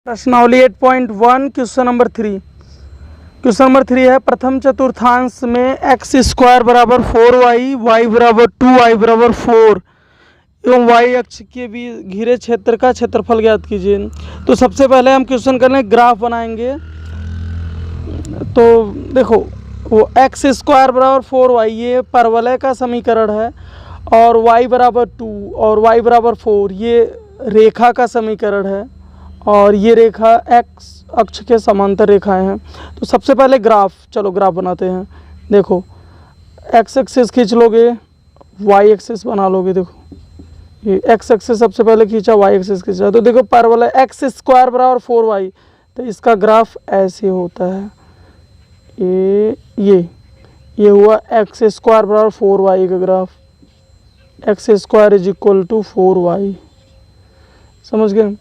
प्रश्नावली 8.1 question number 3। Question number 3 है प्रथम चतुर्थांश में एक्स स्क्वायर बराबर 4y, वाई बराबर 2y बराबर 4 एवं वाई अक्ष के भी घिरे क्षेत्र का क्षेत्रफल ज्ञात कीजिए। तो सबसे पहले हम क्वेश्चन करने ग्राफ बनाएंगे। तो देखो वो एक्स स्क्वायर बराबर 4y ये परवलय का समीकरण है और y बराबर 2 और y बराबर 4 ये रेखा का समीकरण है और ये रेखा एक्स अक्ष के समांतर रेखाएं हैं। तो सबसे पहले चलो ग्राफ बनाते हैं। देखो एक्स एक्सिस खींच लोगे, वाई एक्सिस बना लोगे। देखो ये एक्स एक्सिस सबसे पहले खींचा, वाई एक्सिस खींचा। तो देखो परवलय एक्स स्क्वायर बराबर 4y, तो इसका ग्राफ ऐसे होता है। ये हुआ एक्स स्क्वायर बराबर 4y का ग्राफ। X square is equal to 4y, समझ गए।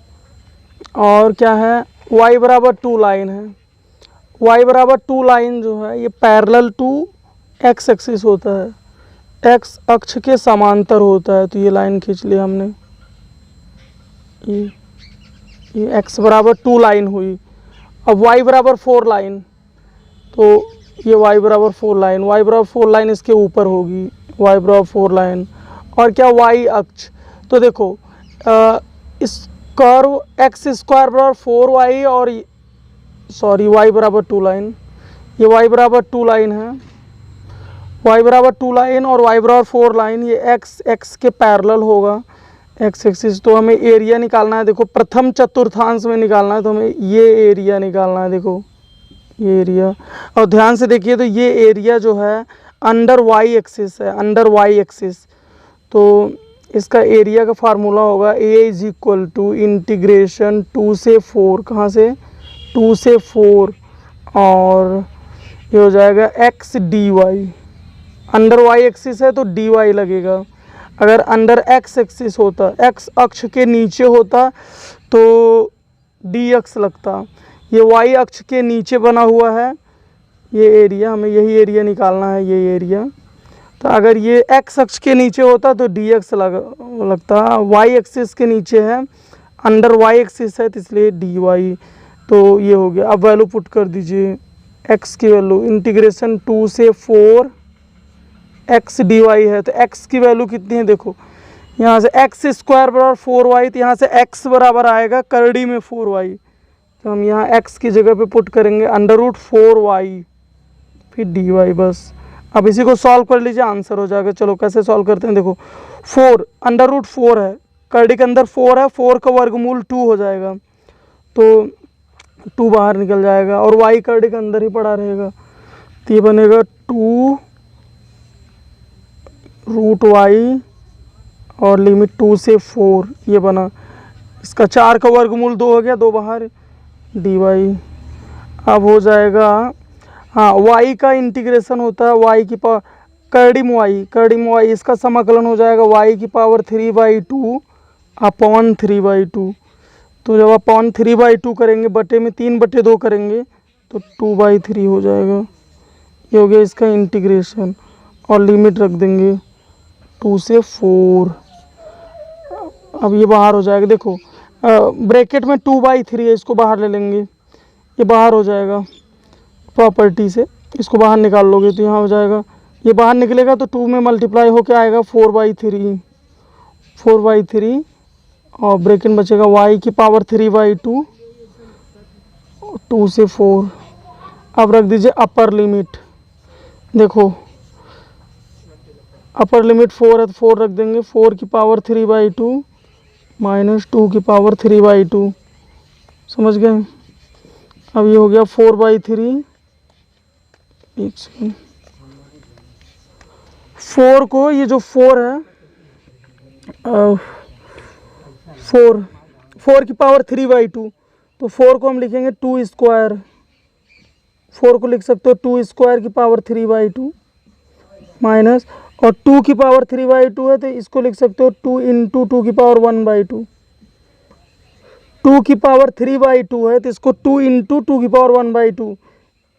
और क्या है, y बराबर 2 लाइन है। y बराबर 2 लाइन जो है ये पैरेलल टू एक्स एक्सिस होता है, एक्स अक्ष के समांतर होता है। तो ये लाइन खींच लिया हमने, ये x बराबर 2 लाइन हुई। अब y बराबर 4 लाइन, तो ये y बराबर 4 लाइन, y बराबर 4 लाइन इसके ऊपर होगी, y बराबर 4 लाइन। और क्या, y अक्ष। तो देखो इस कर्व एक्स स्क्वायर बराबर 4y और y बराबर 2 लाइन, ये y बराबर 2 लाइन है, y बराबर 2 लाइन और y बराबर 4 लाइन, ये x के पैरेलल होगा, एक्स एक्सिस। तो हमें एरिया निकालना है। देखो प्रथम चतुर्थांश में निकालना है, तो हमें ये एरिया निकालना है। देखो ये एरिया, और ध्यान से देखिए तो ये एरिया जो है अंडर y एक्सिस है, अंडर y एक्सिस। तो इसका एरिया का फार्मूला होगा a is equal to integration 2 से 4, कहाँ से 2 से 4, और ये हो जाएगा x dy। Under y axis है तो dy लगेगा। अगर अंडर x एक्सिस होता, x अक्ष के नीचे होता तो dx लगता। ये y अक्ष के नीचे बना हुआ है ये एरिया, हमें यही एरिया निकालना है, ये एरिया। तो अगर ये x अक्ष के नीचे होता तो dx लगता, y एक्सिस के नीचे है, अंडर y एक्सिस है तो इसलिए dy। तो ये हो गया। अब वैल्यू पुट कर दीजिए, x की वैल्यू इंटीग्रेशन 2 से 4 x dy है। तो x की वैल्यू कितनी है, देखो यहाँ से एक्स स्क्वायर बराबर 4y, तो यहाँ से x बराबर आएगा करड़ी में 4y। तो हम यहाँ x की जगह पे पुट करेंगे अंडर रूट 4y फिर dy बस। अब इसी को सॉल्व कर लीजिए, आंसर हो जाएगा। चलो कैसे सॉल्व करते हैं। देखो 4 अंडर रूट 4 है, करड़ी के अंदर 4 है, 4 का वर्गमूल 2 हो जाएगा, तो 2 बाहर निकल जाएगा और y करड़ी के अंदर ही पड़ा रहेगा। तो ये बनेगा 2 रूट y और लिमिट 2 से 4, ये बना। इसका 4 का वर्गमूल 2 हो गया, 2 बाहर, dy। अब हो जाएगा, हाँ y का इंटीग्रेशन होता है y की पावर करड़ी में y, इसका समाकलन हो जाएगा y की पावर 3/2 अपॉन 3/2। तो जब अपॉन 3/2 करेंगे, बटे में 3/2 करेंगे तो 2/3 हो जाएगा। ये हो गया इसका इंटीग्रेशन और लिमिट रख देंगे 2 से 4। अब ये बाहर हो जाएगा। देखो ब्रैकेट में 2/3 है, इसको बाहर ले लेंगे, ये बाहर हो जाएगा। प्रॉपर्टी से इसको बाहर निकाल लोगे तो यहाँ हो जाएगा, ये बाहर निकलेगा तो 2 में मल्टीप्लाई होकर आएगा 4/3 और ब्रैकेट बचेगा y की पावर 3/2 2 से 4। अब रख दीजिए अपर लिमिट। देखो अपर लिमिट 4 है तो 4 रख देंगे, 4 की पावर 3/2 माइनस 2 की पावर 3/2, समझ गए। अब ये हो गया 4/3। 4 को, ये जो 4 है 4 की पावर 3/2, तो 4 को हम लिखेंगे 2 स्क्वायर, 4 को लिख सकते हो 2 स्क्वायर की पावर 3/2 माइनस, और 2 की पावर 3/2 है तो इसको लिख सकते हो 2 इंटू 2 की पावर 1/2। 2 की पावर 3/2 है तो इसको 2 इंटू 2 की पावर 1/2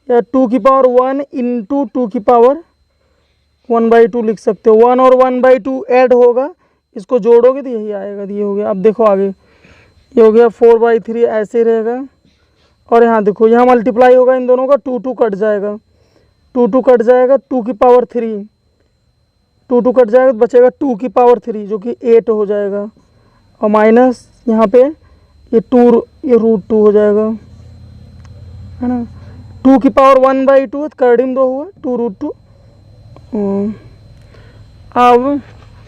या 2 की पावर 1 इंटू 2 की पावर 1/2 लिख सकते हो। 1 और 1/2 ऐड होगा, इसको जोड़ोगे तो यही आएगा। ये हो गया। अब देखो आगे ये हो गया 4/3 ऐसे रहेगा। और यहाँ देखो यहाँ मल्टीप्लाई होगा इन दोनों का, 2 कट जाएगा, 2 कट जाएगा, 2 की पावर 3, 2 कट जाएगा तो बचेगा 2 की पावर 3 जो कि 8 हो जाएगा। और माइनस यहाँ पे ये 2, ये √2 हो जाएगा, है ना। 2 की पावर 1/2 करडिम 2 हुआ, 2√2।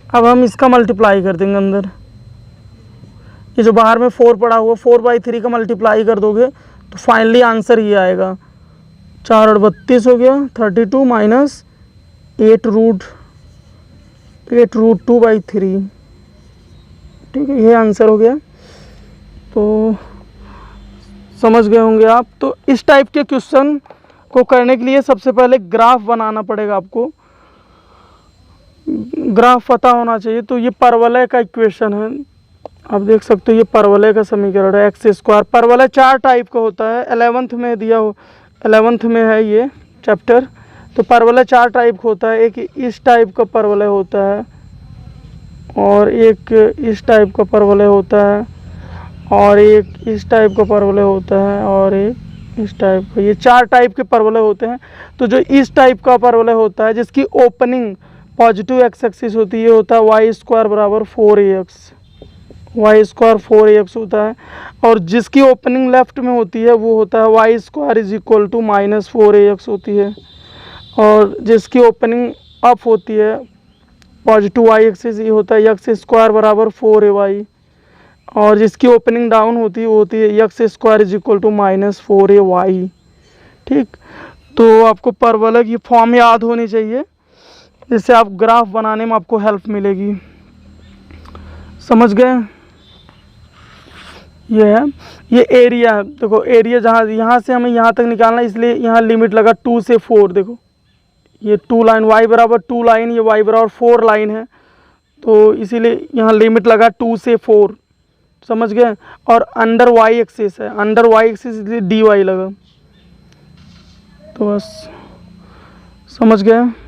अब हम इसका मल्टीप्लाई कर देंगे अंदर। ये जो बाहर में 4 पड़ा हुआ, 4/3 का मल्टीप्लाई कर दोगे तो फाइनली आंसर ये आएगा, 4 और 32 हो गया, 32 माइनस 8√2/3। ठीक है, ये आंसर हो गया। तो समझ गए होंगे आप। तो इस टाइप के क्वेश्चन को करने के लिए सबसे पहले ग्राफ बनाना पड़ेगा आपको, ग्राफ पता होना चाहिए। तो ये परवलय का इक्वेशन है, आप देख सकते हो ये परवलय का समीकरण है, x²। परवलय 4 टाइप का होता है, 11th में दिया हो, 11th में है ये चैप्टर। तो परवलय 4 टाइप का होता है, एक इस टाइप का परवलय होता है, और एक इस टाइप का परवलय होता है, और एक इस टाइप का परवलय होता है, और एक इस टाइप का। ये 4 टाइप के परवलय होते हैं। तो जो इस टाइप का परवलय होता है जिसकी ओपनिंग पॉजिटिव एक्स एक्सिस होती है, ये होता है y² = 4ax, y² 4ax होता है। और जिसकी ओपनिंग लेफ्ट में होती है वो होता है y² = -4ax होती है। और जिसकी ओपनिंग अप होती है पॉजिटिव y एक्सिस, ये होता है x² = 4ay। और जिसकी ओपनिंग डाउन होती है वो होती है x² = -4ay। ठीक, तो आपको परवलय की फॉर्म याद होनी चाहिए, जिससे आप ग्राफ बनाने में आपको हेल्प मिलेगी। समझ गए। ये है, ये एरिया है। देखो एरिया जहाँ यहाँ से हमें यहाँ तक निकालना है, इसलिए यहाँ लिमिट लगा 2 से 4। देखो ये 2 लाइन, y = 2 लाइन, ये y = 4 लाइन है, तो इसीलिए यहाँ लिमिट लगा 2 से 4। समझ गए। और अंडर y एक्सिस है, अंडर y एक्सिस इसलिए dy लगा। तो बस समझ गए।